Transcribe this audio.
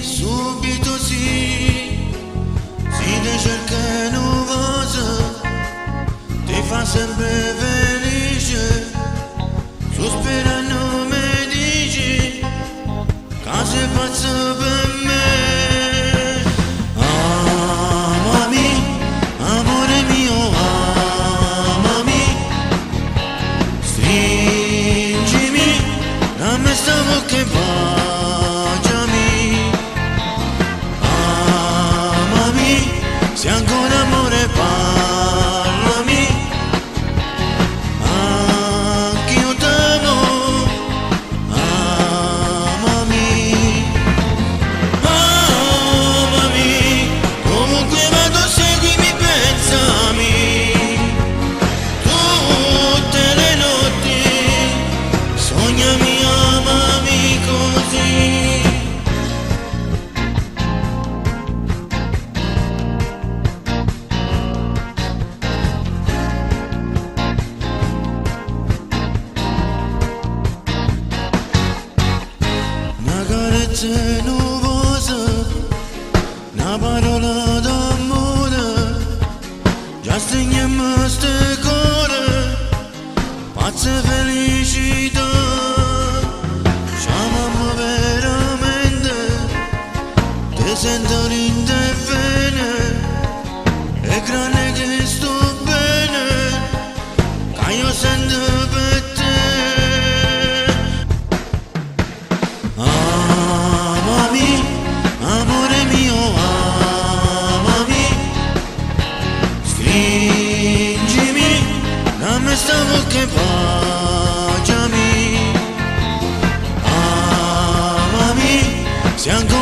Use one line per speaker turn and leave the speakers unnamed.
subito sì, si te cerca nuvosa, ti fa sempre felice, sospirando mi dici, che sei pazzo per me. Amami, amore mio, amami, stringimi, dammi sta bocca e baciami. Amami, se ancora amore parlami, anch'io t'amo. Amami, amami, comunque vado seguimi, pensami, tutte le notti, sognami, amami così. Una carezza nuvosa, una parola d'amore, già stringiamo ste cuore, pazza felicità, chiamami veramente, ti sento rinde bene, è grande che sto bene, che io sento per te. Amami, amore mio, amami, stringimi, dammi sta bocca e baciami. Amami, se ancora